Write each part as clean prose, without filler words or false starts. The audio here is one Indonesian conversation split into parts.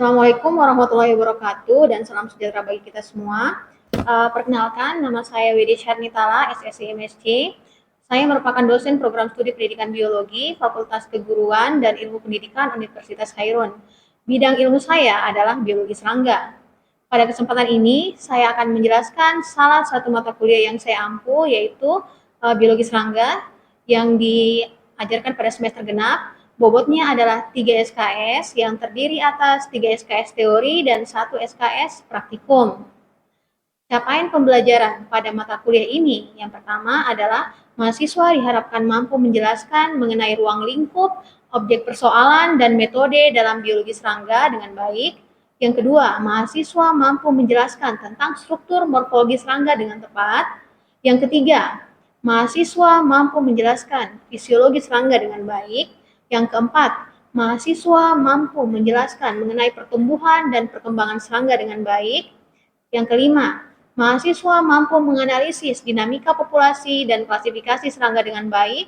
Assalamualaikum warahmatullahi wabarakatuh dan salam sejahtera bagi kita semua. Perkenalkan, nama saya Widi Syarnitala, SSI MSc. Saya merupakan dosen program studi pendidikan biologi, Fakultas Keguruan dan Ilmu Pendidikan Universitas Khairun. Bidang ilmu saya adalah biologi serangga. Pada kesempatan ini, saya akan menjelaskan salah satu mata kuliah yang saya ampu, yaitu biologi serangga yang diajarkan pada semester genap. Bobotnya adalah 3 SKS yang terdiri atas 3 SKS teori dan 1 SKS praktikum. Capaian pembelajaran pada mata kuliah ini yang pertama adalah mahasiswa diharapkan mampu menjelaskan mengenai ruang lingkup, objek persoalan, dan metode dalam biologi serangga dengan baik. Yang kedua, mahasiswa mampu menjelaskan tentang struktur morfologi serangga dengan tepat. Yang ketiga, mahasiswa mampu menjelaskan fisiologi serangga dengan baik. Yang keempat, mahasiswa mampu menjelaskan mengenai pertumbuhan dan perkembangan serangga dengan baik. Yang kelima, mahasiswa mampu menganalisis dinamika populasi dan klasifikasi serangga dengan baik.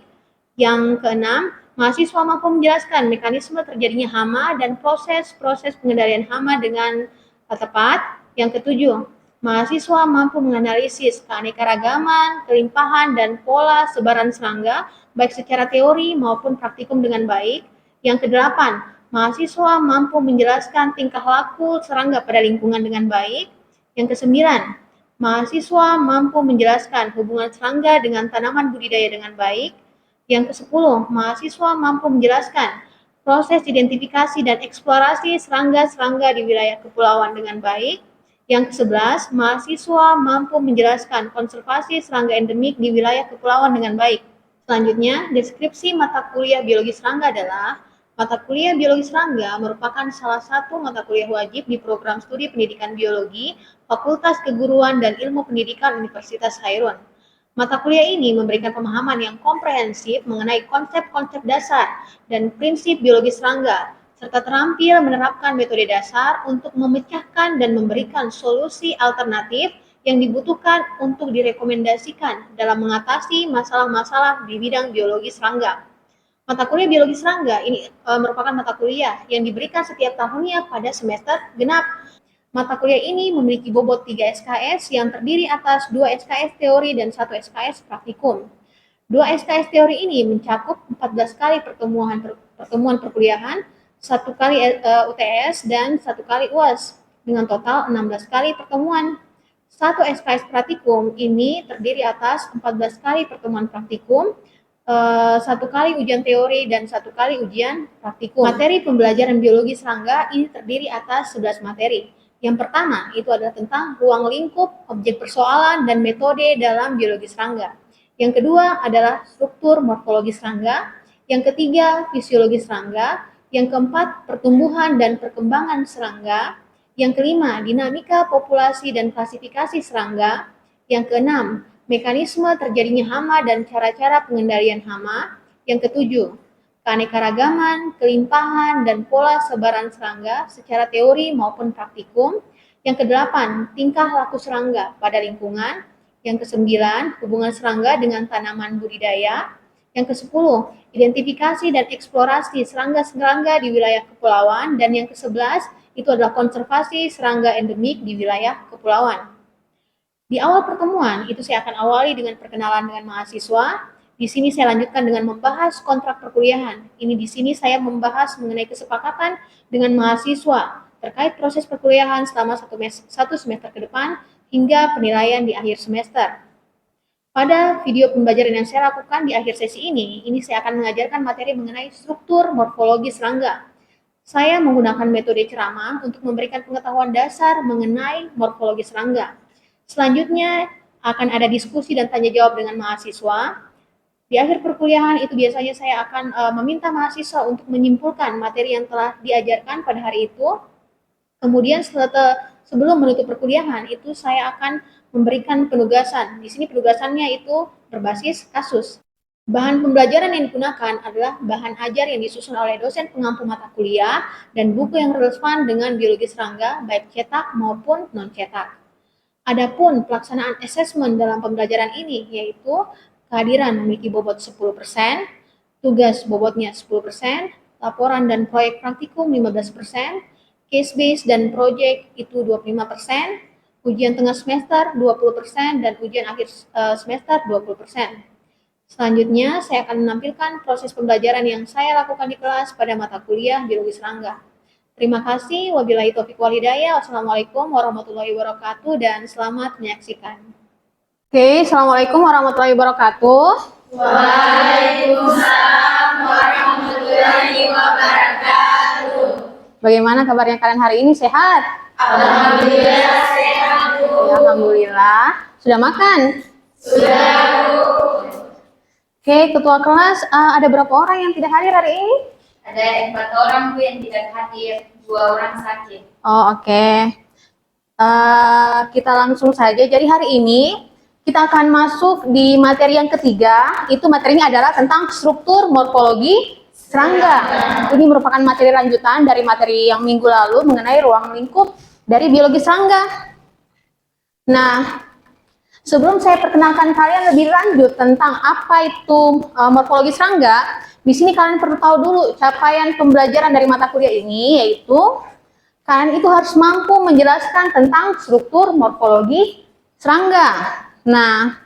Yang keenam, mahasiswa mampu menjelaskan mekanisme terjadinya hama dan proses-proses pengendalian hama dengan tepat. Yang ketujuh, mahasiswa mampu menganalisis keanekaragaman, kelimpahan, dan pola sebaran serangga, baik secara teori maupun praktikum dengan baik. Yang kedelapan, mahasiswa mampu menjelaskan tingkah laku serangga pada lingkungan dengan baik. Yang kesembilan, mahasiswa mampu menjelaskan hubungan serangga dengan tanaman budidaya dengan baik. Yang kesepuluh, mahasiswa mampu menjelaskan proses identifikasi dan eksplorasi serangga-serangga di wilayah kepulauan dengan baik. Yang kesebelas, mahasiswa mampu menjelaskan konservasi serangga endemik di wilayah kepulauan dengan baik. Selanjutnya, deskripsi mata kuliah biologi serangga adalah mata kuliah biologi serangga merupakan salah satu mata kuliah wajib di program studi pendidikan biologi Fakultas Keguruan dan Ilmu Pendidikan Universitas Khairun. Mata kuliah ini memberikan pemahaman yang komprehensif mengenai konsep-konsep dasar dan prinsip biologi serangga, serta terampil menerapkan metode dasar untuk memecahkan dan memberikan solusi alternatif yang dibutuhkan untuk direkomendasikan dalam mengatasi masalah-masalah di bidang biologi serangga. Mata kuliah biologi serangga ini merupakan mata kuliah yang diberikan setiap tahunnya pada semester genap. Mata kuliah ini memiliki bobot 3 SKS yang terdiri atas 2 SKS teori dan 1 SKS praktikum. 2 SKS teori ini mencakup 14 kali pertemuan perkuliahan, 1 kali UTS, dan 1 kali UAS, dengan total 16 kali pertemuan. 1 SKS praktikum ini terdiri atas 14 kali pertemuan praktikum, 1 kali ujian teori dan 1 kali ujian praktikum. Materi pembelajaran biologi serangga ini terdiri atas 11 materi. Yang pertama itu adalah tentang ruang lingkup, objek persoalan, dan metode dalam biologi serangga. Yang kedua adalah struktur morfologi serangga. Yang ketiga, fisiologi serangga. Yang keempat, pertumbuhan dan perkembangan serangga. Yang kelima, dinamika populasi dan klasifikasi serangga. Yang keenam, mekanisme terjadinya hama dan cara-cara pengendalian hama. Yang ketujuh, keanekaragaman, kelimpahan, dan pola sebaran serangga secara teori maupun praktikum. Yang kedelapan, tingkah laku serangga pada lingkungan. Yang kesembilan, hubungan serangga dengan tanaman budidaya. Yang kesepuluh, identifikasi dan eksplorasi serangga-serangga di wilayah kepulauan. Dan yang kesebelas, itu adalah konservasi serangga endemik di wilayah kepulauan. Di awal pertemuan, itu saya akan awali dengan perkenalan dengan mahasiswa. Di sini saya lanjutkan dengan membahas kontrak perkuliahan. Ini di sini saya membahas mengenai kesepakatan dengan mahasiswa terkait proses perkuliahan selama satu semester ke depan hingga penilaian di akhir semester. Pada video pembelajaran yang saya lakukan di akhir sesi ini saya akan mengajarkan materi mengenai struktur morfologi serangga. Saya menggunakan metode ceramah untuk memberikan pengetahuan dasar mengenai morfologi serangga. Selanjutnya akan ada diskusi dan tanya jawab dengan mahasiswa. Di akhir perkuliahan itu biasanya saya akan meminta mahasiswa untuk menyimpulkan materi yang telah diajarkan pada hari itu. Kemudian sebelum menutup perkuliahan itu saya akan memberikan penugasan. Di sini penugasannya itu berbasis kasus. Bahan pembelajaran yang digunakan adalah bahan ajar yang disusun oleh dosen pengampu mata kuliah dan buku yang relevan dengan biologi serangga baik cetak maupun non-cetak. Adapun pelaksanaan asesmen dalam pembelajaran ini yaitu kehadiran memiliki bobot 10%, tugas bobotnya 10%, laporan dan proyek praktikum 15%, case based dan project itu 25%, ujian tengah semester 20%, dan ujian akhir semester 20%. Selanjutnya, saya akan menampilkan proses pembelajaran yang saya lakukan di kelas pada mata kuliah biologi serangga. Terima kasih. Wabillahi taufiq wal hidayah. Wassalamualaikum warahmatullahi wabarakatuh dan selamat menyaksikan. Oke, assalamualaikum warahmatullahi wabarakatuh. Waalaikumsalam warahmatullahi wabarakatuh. Bagaimana kabarnya kalian hari ini? Sehat? Alhamdulillah sehat, Bu. Ya, alhamdulillah. Sudah makan? Sudah, Bu. Oke, ketua kelas, ada berapa orang yang tidak hadir hari ini? Ada 4 orang, Bu, yang tidak hadir. 2 orang sakit. Oh, oke. Kita langsung saja. Jadi hari ini kita akan masuk di materi yang ketiga. Itu materinya adalah tentang struktur morfologi serangga. Ini merupakan materi lanjutan dari materi yang minggu lalu mengenai ruang lingkup dari biologi serangga. Nah, sebelum saya perkenalkan kalian lebih lanjut tentang apa itu morfologi serangga, di sini kalian perlu tahu dulu capaian pembelajaran dari mata kuliah ini, yaitu kalian itu harus mampu menjelaskan tentang struktur morfologi serangga. Nah,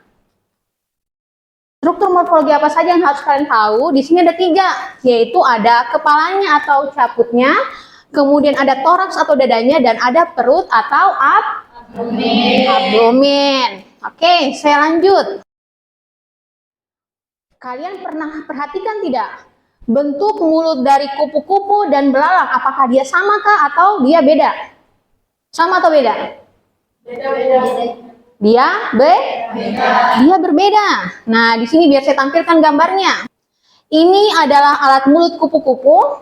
struktur morfologi apa saja yang harus kalian tahu? Di sini ada 3, yaitu ada kepalanya atau caputnya, kemudian ada toraks atau dadanya, dan ada perut atau abdomen. Oke, saya lanjut. Kalian pernah perhatikan tidak? Bentuk mulut dari kupu-kupu dan belalang, apakah dia samakah atau dia beda? Sama atau beda? Beda-beda. Dia berbeda. Nah, di sini biar saya tampilkan gambarnya. Ini adalah alat mulut kupu-kupu.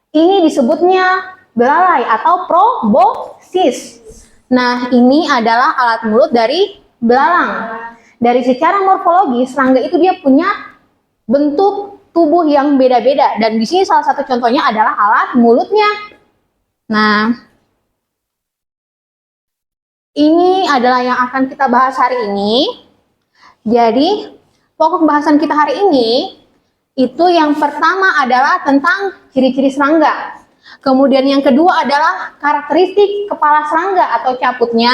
Ini disebutnya belalai atau proboscis. Nah, ini adalah alat mulut dari belalang. Dari secara morfologi, serangga itu dia punya bentuk tubuh yang beda-beda. Dan di sini salah satu contohnya adalah alat mulutnya. Nah, ini adalah yang akan kita bahas hari ini. Jadi, pokok pembahasan kita hari ini, itu yang pertama adalah tentang ciri-ciri serangga. Kemudian yang kedua adalah karakteristik kepala serangga atau caputnya.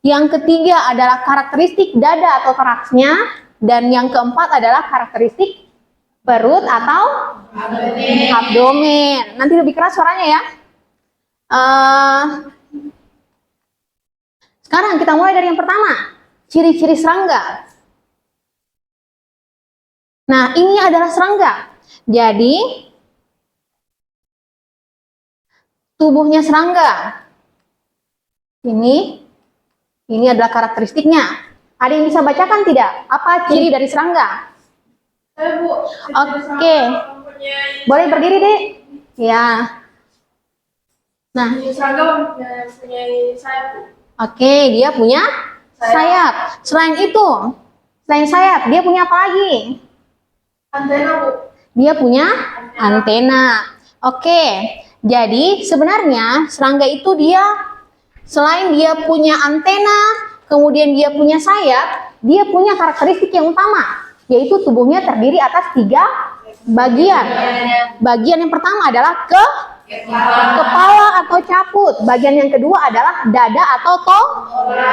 Yang ketiga adalah karakteristik dada atau toraksnya. Dan yang keempat adalah karakteristik perut atau abdomen. Nanti lebih keras suaranya ya. Sekarang kita mulai dari yang pertama, ciri-ciri serangga. Nah, ini adalah serangga. Jadi, tubuhnya serangga. Ini adalah karakteristiknya. Ada yang bisa bacakan tidak? Apa ciri dari serangga? Bu. Oke. Boleh berdiri, Dek? Ya. Nah, Serangga mempunyai sayap, Bu. Oke, dia punya sayap. Selain sayap, dia punya apa lagi? Antena, Bu. Dia punya antena. Oke, jadi sebenarnya serangga itu selain dia punya antena, kemudian dia punya sayap, dia punya karakteristik yang utama, yaitu tubuhnya terdiri atas 3 bagian. Bagian yang pertama adalah kepala atau caput. Bagian yang kedua adalah dada atau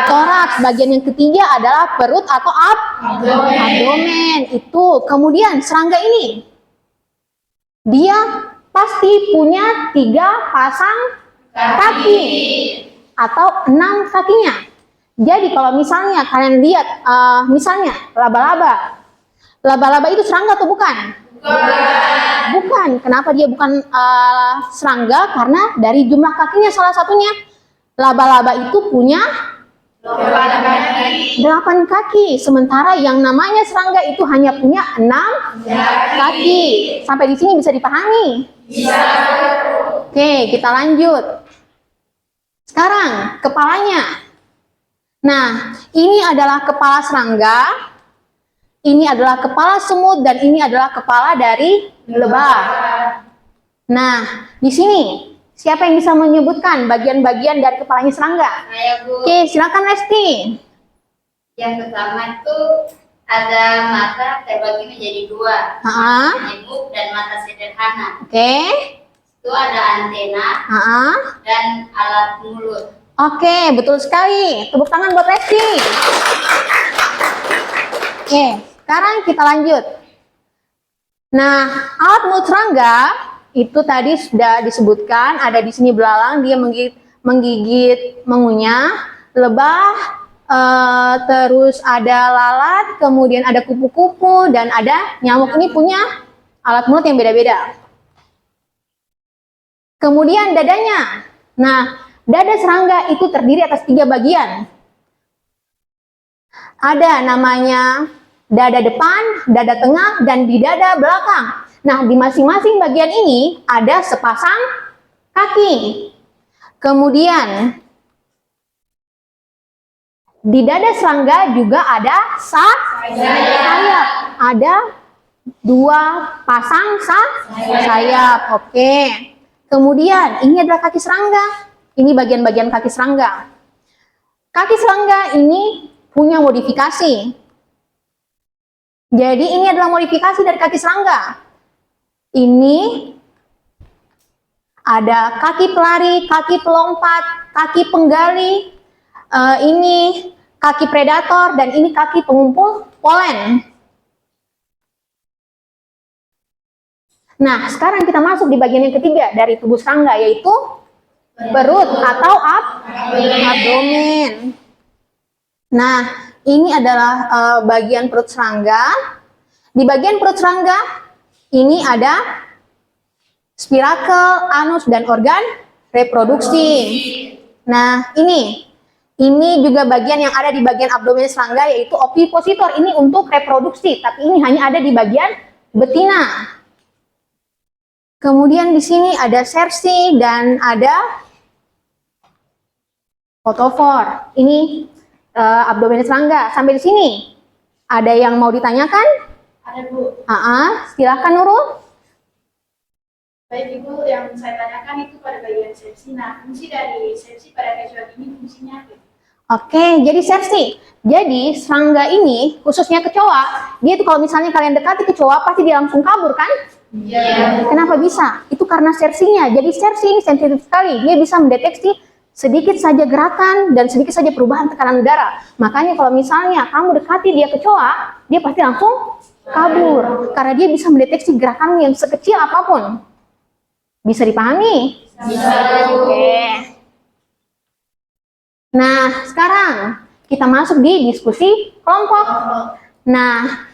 toraks. Bagian yang ketiga adalah perut atau abdomen. Itu. Kemudian serangga ini, dia pasti punya 3 pasang kaki atau 6 kakinya. Jadi kalau misalnya kalian lihat, misalnya laba-laba itu serangga atau bukan? Bukan. Kenapa dia bukan serangga? Karena dari jumlah kakinya salah satunya. Laba-laba itu punya 8 kaki. Sementara yang namanya serangga itu hanya punya 6 kaki. Sampai di sini bisa dipahami? Bisa. Oke, kita lanjut. Sekarang, kepalanya. Nah, ini adalah kepala serangga. Ini adalah kepala semut dan ini adalah kepala dari lebah. Nah, di sini siapa yang bisa menyebutkan bagian-bagian dari kepalanya serangga? Saya, Bu. Oke, silakan Lesti. Yang pertama itu ada mata terbagi menjadi 2. Ha-ha. Nyemuk dan mata sederhana. Oke. itu ada antena dan alat mulut. Oke, betul sekali. Tepuk tangan buat Lesti. Oke, sekarang kita lanjut. Nah, alat mulut serangga itu tadi sudah disebutkan, ada di sini belalang, dia menggigit, mengunyah, lebah, terus ada lalat, kemudian ada kupu-kupu, dan ada nyamuk. Ini punya alat mulut yang beda-beda. Kemudian dadanya. Nah, dada serangga itu terdiri atas 3 bagian. Ada namanya dada depan, dada tengah, dan di dada belakang. Nah, di masing-masing bagian ini ada sepasang kaki. Kemudian, di dada serangga juga ada sayap. Ada 2 pasang sayap. Oke. Kemudian, ini adalah kaki serangga. Ini bagian-bagian kaki serangga. Kaki serangga ini punya modifikasi. Jadi ini adalah modifikasi dari kaki serangga. Ini ada kaki pelari, kaki pelompat, kaki penggali, ini kaki predator, dan ini kaki pengumpul polen. Nah, sekarang kita masuk di bagian yang ketiga dari tubuh serangga, yaitu perut atau abdomen. Nah, ini adalah bagian perut serangga. Di bagian perut serangga ini ada spirakel, anus, dan organ reproduksi. Nah, ini juga bagian yang ada di bagian abdomen serangga, yaitu ovipositor. Ini untuk reproduksi, tapi ini hanya ada di bagian betina. Kemudian di sini ada sersi dan ada fotofor. Ini abdomen serangga. Sampai di sini ada yang mau ditanyakan? Ada, Bu. Silakan Nurul. Baik Ibu, yang saya tanyakan itu pada bagian sepsi. Nah, fungsi dari sepsi pada kecoa ini fungsinya apa? Oke, jadi sersi. Jadi serangga ini, khususnya kecoa, dia itu kalau misalnya kalian dekati kecoa, pasti dia langsung kabur kan? Iya. Kenapa bisa? Itu karena sersinya. Jadi sersi ini sensitif sekali. Dia bisa mendeteksi sedikit saja gerakan dan sedikit saja perubahan tekanan udara. Makanya kalau misalnya kamu dekati dia kecoa, dia pasti langsung kabur. Karena dia bisa mendeteksi gerakan yang sekecil apapun. Bisa dipahami? Bisa. Oke. Nah, sekarang kita masuk di diskusi kelompok. Nah,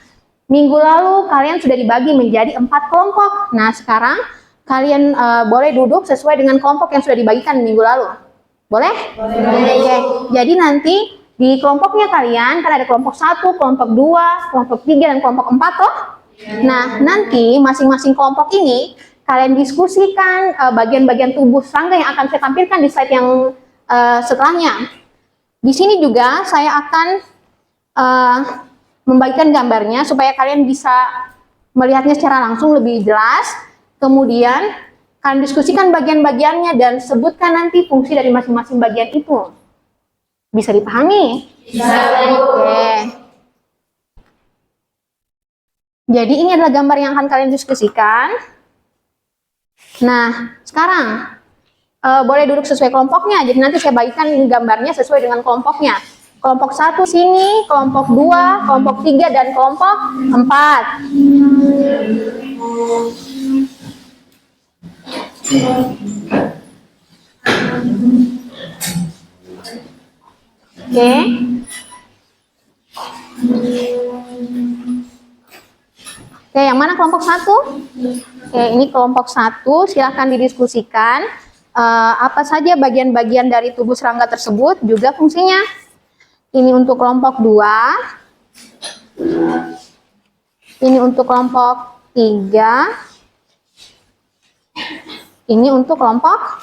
minggu lalu kalian sudah dibagi menjadi 4 kelompok. Nah, sekarang kalian boleh duduk sesuai dengan kelompok yang sudah dibagikan minggu lalu. Boleh? Boleh. Oke. Jadi nanti di kelompoknya kalian, kan ada kelompok 1, kelompok 2, kelompok 3, dan kelompok 4 toh? Nah, nanti masing-masing kelompok ini kalian diskusikan bagian-bagian tubuh serangga yang akan saya tampilkan di slide yang setelahnya. Di sini juga saya akan membagikan gambarnya supaya kalian bisa melihatnya secara langsung lebih jelas. Kemudian kalian diskusikan bagian-bagiannya dan sebutkan nanti fungsi dari masing-masing bagian itu. Bisa dipahami? Bisa. Oke. Jadi ini adalah gambar yang akan kalian diskusikan. Nah, sekarang boleh duduk sesuai kelompoknya. Jadi nanti saya bagikan gambarnya sesuai dengan kelompoknya. Kelompok 1 sini, kelompok 2, kelompok 3, dan kelompok 4. Oke. Oke, yang mana kelompok 1? Oke, ini kelompok 1, silahkan didiskusikan. Apa saja bagian-bagian dari tubuh serangga tersebut, juga fungsinya. Ini untuk kelompok 2. Ini untuk kelompok 3. Ini untuk kelompok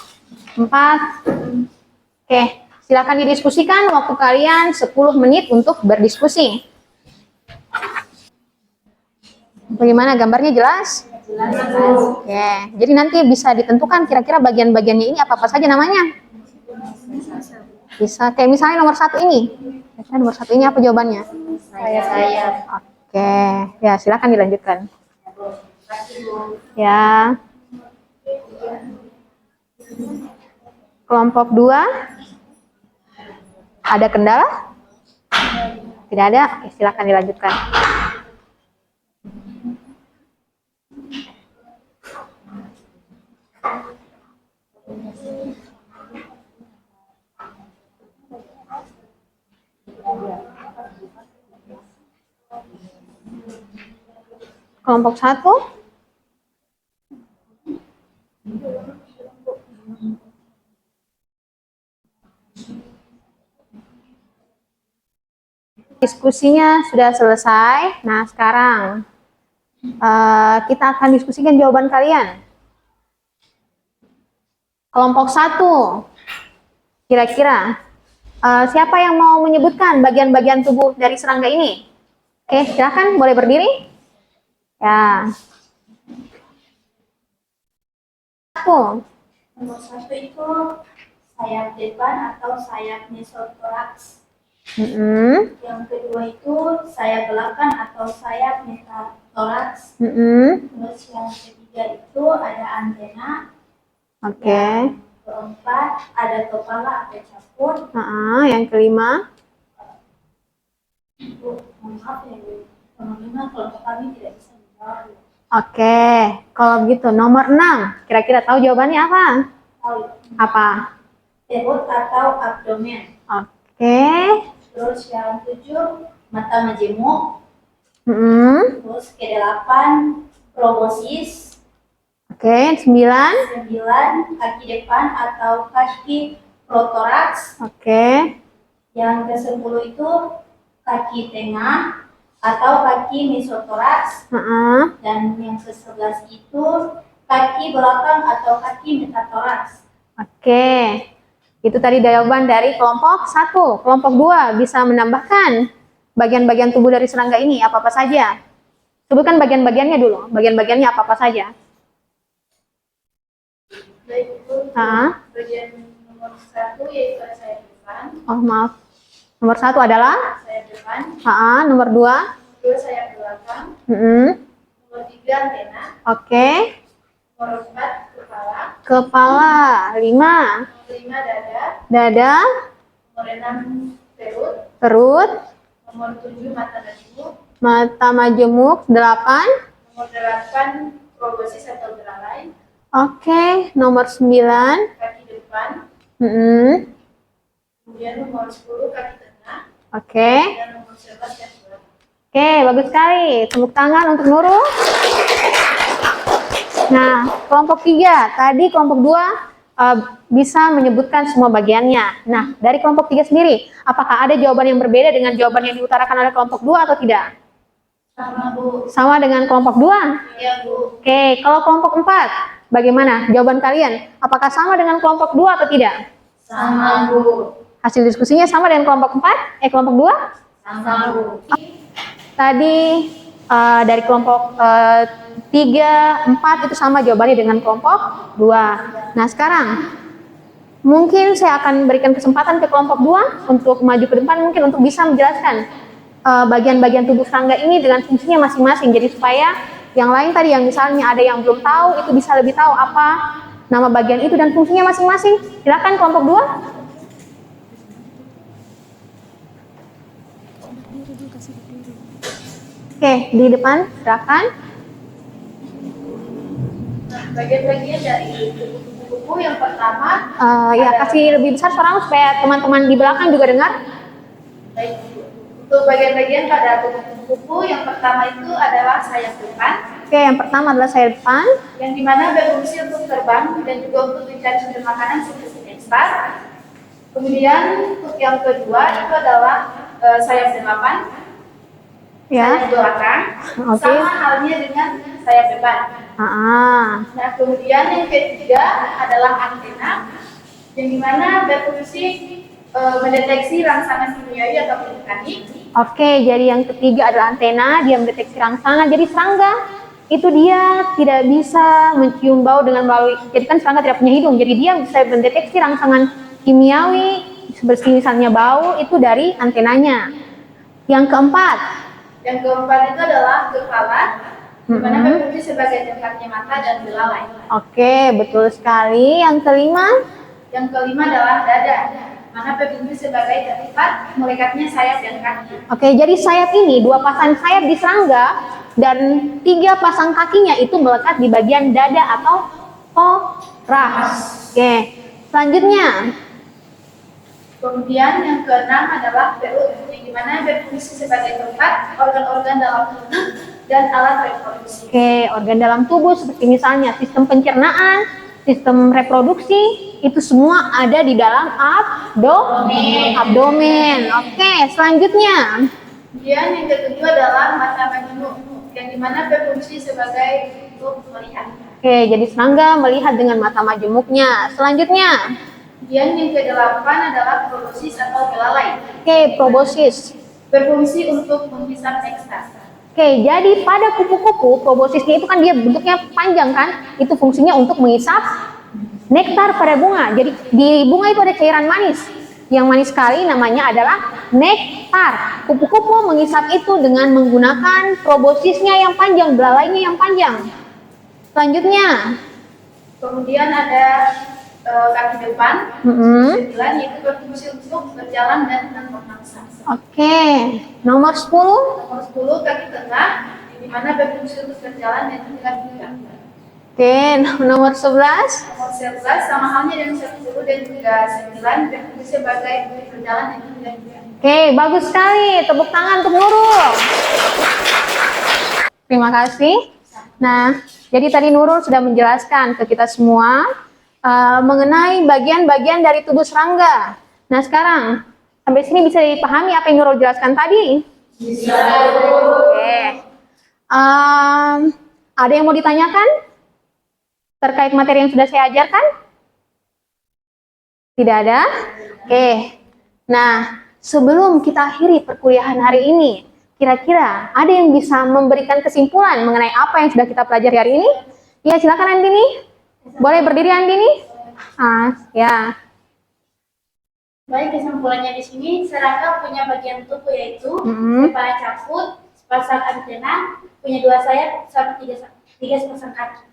4. Oke, silakan didiskusikan. Waktu kalian 10 menit untuk berdiskusi. Bagaimana, gambarnya jelas? Jelas. Oke, jadi nanti bisa ditentukan kira-kira bagian-bagiannya ini apa-apa saja namanya. Bisa, kayak misalnya nomor 1 ini. Kira-kira nomor 1 ini apa jawabannya? Sayap. Oke, ya silakan dilanjutkan. Ya. Kelompok 2, ada kendala? Tidak ada? Oke, silakan dilanjutkan. Kelompok 1, diskusinya sudah selesai. Nah, sekarang kita akan diskusikan jawaban kalian. Kelompok 1, kira-kira siapa yang mau menyebutkan bagian-bagian tubuh dari serangga ini? Oke, silakan, boleh berdiri. Ya. 1. Nomor 1 itu sayap depan atau sayap mesotoraks. Yang kedua itu sayap belakang atau sayap metatoraks. Terus yang ketiga itu ada antena. Oke. Yang keempat ada kepala atau caput. Yang kelima. Maaf ya, teman-teman kalau kami tidak bisa menjawab. Oke, kalau begitu nomor 6, kira-kira tahu jawabannya apa? Tahu. Apa? Perut atau abdomen. Oke. Terus yang 7 mata majemuk. Terus ke-8 proboscis. Oke, 9. 9 kaki depan atau kaki protoraks. Oke. Yang ke-10 itu kaki tengah atau kaki mesotoraks. Dan yang ke-11 itu kaki belakang atau kaki metatoraks. Oke. Itu tadi jawaban dari kelompok 1. Kelompok 2 bisa menambahkan bagian-bagian tubuh dari serangga ini apa-apa saja. Sebutkan bagian-bagiannya dulu. Bagian-bagiannya apa-apa saja. Baik, itu bagian nomor 1 yaitu sayap depan. Oh, maaf. Nomor 1 adalah Sayap depan. nomor 2. Kedua sayap belakang. Nomor 3 antena. Oke. Nomor 4 kepala. Kepala. 5. Nomor 5 dada. Dada. Nomor 6 perut. Perut. Nomor 7 mata majemuk. Mata majemuk. 8. Nomor 8 proboscis atau belalai. Oke. Nomor 9. Kaki depan. Kemudian nomor 10 kaki tengah. Oke. Dan nomor 11 kaki belakang. Oke, bagus sekali. Tepuk tangan untuk Nurul. Nah, kelompok 3. Tadi kelompok 2 bisa menyebutkan semua bagiannya. Nah, dari kelompok 3 sendiri, apakah ada jawaban yang berbeda dengan jawaban yang diutarakan oleh kelompok 2 atau tidak? Sama, Bu. Sama dengan kelompok 2? Iya, Bu. Oke, kalau kelompok 4, bagaimana jawaban kalian? Apakah sama dengan kelompok 2 atau tidak? Sama, Bu. Hasil diskusinya sama dengan kelompok 4? Kelompok 2? Sama, Bu. Tadi dari kelompok 3, 4 itu sama jawabannya dengan kelompok 2. Nah, sekarang mungkin saya akan berikan kesempatan ke kelompok 2 untuk maju ke depan, mungkin untuk bisa menjelaskan bagian-bagian tubuh serangga ini dengan fungsinya masing-masing. Jadi supaya yang lain tadi yang misalnya ada yang belum tahu itu bisa lebih tahu apa nama bagian itu dan fungsinya masing-masing. Silakan kelompok 2. Oke, di depan silakan. Bagian-bagian dari buku yang pertama. Ya, kasih lebih besar suara supaya teman-teman di belakang juga dengar. Baik, untuk bagian-bagian pada kupu-kupu yang pertama itu adalah sayap depan. Oke, yang pertama adalah sayap depan. Yang dimana berfungsi untuk terbang dan juga untuk mencari sumber makanan seperti nektar. Kemudian untuk yang kedua itu adalah sayap delapan. Ya. Sayap belakang. Oke. Sama halnya dengan sayap depan. Nah, kemudian yang ketiga adalah antena, yang dimana berfungsi mendeteksi rangsangan kimiawi atau mekanik. Oke, jadi yang ketiga adalah antena, dia mendeteksi rangsangan. Jadi serangga itu dia tidak bisa mencium bau dengan melalui, jadi kan serangga tidak punya hidung, jadi dia bisa mendeteksi rangsangan kimiawi seperti misalnya bau itu dari antenanya. Yang keempat itu adalah kepala, di mana berfungsi sebagai tempatnya mata dan belalai. Oke, betul sekali. Yang kelima Yang kelima adalah dada, mana berfungsi sebagai tempat melekatnya sayap dan kaki. Oke, jadi sayap ini 2 pasang sayap di serangga dan 3 pasang kakinya itu melekat di bagian dada atau toraks. Oke, selanjutnya. Kemudian yang keenam adalah perut, yang dimana berfungsi sebagai tempat organ-organ dalam tubuh dan alat reproduksi. Oke, organ dalam tubuh seperti misalnya sistem pencernaan, sistem reproduksi, itu semua ada di dalam abdomen. Oke, selanjutnya. Kemudian yang ketujuh adalah mata majemuk, yang dimana berfungsi sebagai untuk melihat. Oke, jadi serangga melihat dengan mata majemuknya. Selanjutnya. Kemudian yang kedelapan adalah proboscis atau belalai. Oke, proboscis. Berfungsi untuk menghisap nektar. Oke, jadi pada kupu-kupu, proboscisnya itu kan dia bentuknya panjang kan? Itu fungsinya untuk menghisap nektar pada bunga. Jadi di bunga itu ada cairan manis. Yang manis sekali namanya adalah nektar. Kupu-kupu menghisap itu dengan menggunakan proboscisnya yang panjang, belalainya yang panjang. Selanjutnya. Kemudian ada kaki depan, 9, yaitu berfungsi untuk berjalan dan bernafas. Oke, nomor 10. Nomor 10 kaki tengah, di mana berfungsi untuk berjalan dan tidak bergerak. Oke, nomor 11. Nomor 11 sama halnya dengan 10 dan juga 9 berfungsi sebagai berjalan dan tidak bergerak. Oke, bagus sekali. Tepuk tangan untuk Nurul. Terima kasih. Nah, jadi tadi Nurul sudah menjelaskan ke kita semua mengenai bagian-bagian dari tubuh serangga. Nah, sekarang sampai sini bisa dipahami apa yang Nurul jelaskan tadi? Bisa. Oke. Ada yang mau ditanyakan terkait materi yang sudah saya ajarkan? Tidak ada? Oke. Nah, sebelum kita akhiri perkuliahan hari ini, kira-kira ada yang bisa memberikan kesimpulan mengenai apa yang sudah kita pelajari hari ini? Ya, silakan Andini. Boleh berdiri Andini? Ya. Baik, kesimpulannya di sini serangga punya bagian tubuh yaitu kepala caput, sepasang antena, punya 2 sayap, sama 3 sepasang kaki.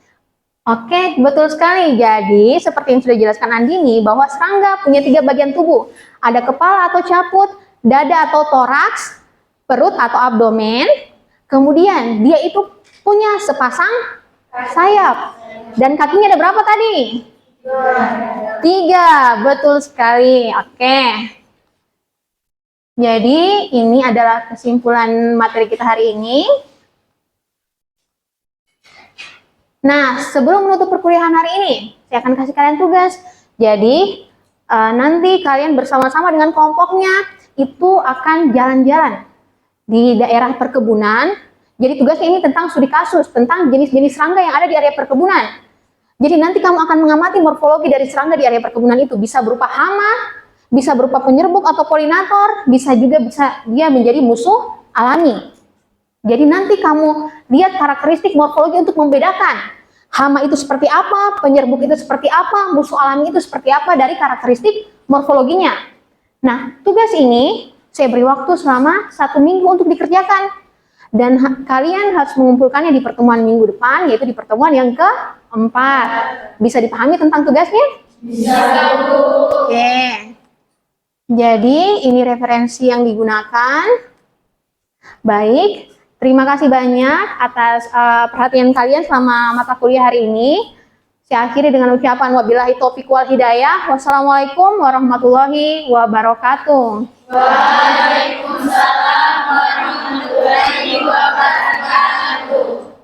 Oke, betul sekali. Jadi, seperti yang sudah dijelaskan Andini, bahwa serangga punya 3 bagian tubuh. Ada kepala atau caput, dada atau toraks, perut atau abdomen, kemudian dia itu punya sepasang sayap. Dan kakinya ada berapa tadi? 3, betul sekali. Oke. Jadi, ini adalah kesimpulan materi kita hari ini. Nah, sebelum menutup perkuliahan hari ini, saya akan kasih kalian tugas. Jadi, nanti kalian bersama-sama dengan kelompoknya itu akan jalan-jalan di daerah perkebunan. Jadi tugasnya ini tentang studi kasus, tentang jenis-jenis serangga yang ada di area perkebunan. Jadi nanti kamu akan mengamati morfologi dari serangga di area perkebunan itu. Bisa berupa hama, bisa berupa penyerbuk atau polinator, bisa juga dia menjadi musuh alami. Jadi nanti kamu lihat karakteristik morfologi untuk membedakan hama itu seperti apa, penyerbuk itu seperti apa, musuh alami itu seperti apa dari karakteristik morfologinya. Nah, tugas ini saya beri waktu selama 1 minggu untuk dikerjakan. Dan kalian harus mengumpulkannya di pertemuan minggu depan, yaitu di pertemuan yang keempat. Bisa dipahami tentang tugasnya? Bisa, Bu. Oke. Jadi, ini referensi yang digunakan. Baik, terima kasih banyak atas perhatian kalian selama mata kuliah hari ini. Saya akhiri dengan ucapan wabillahi taufiq wal hidayah. Wassalamualaikum warahmatullahi wabarakatuh. Waalaikumsalam warahmatullahi wabarakatuh.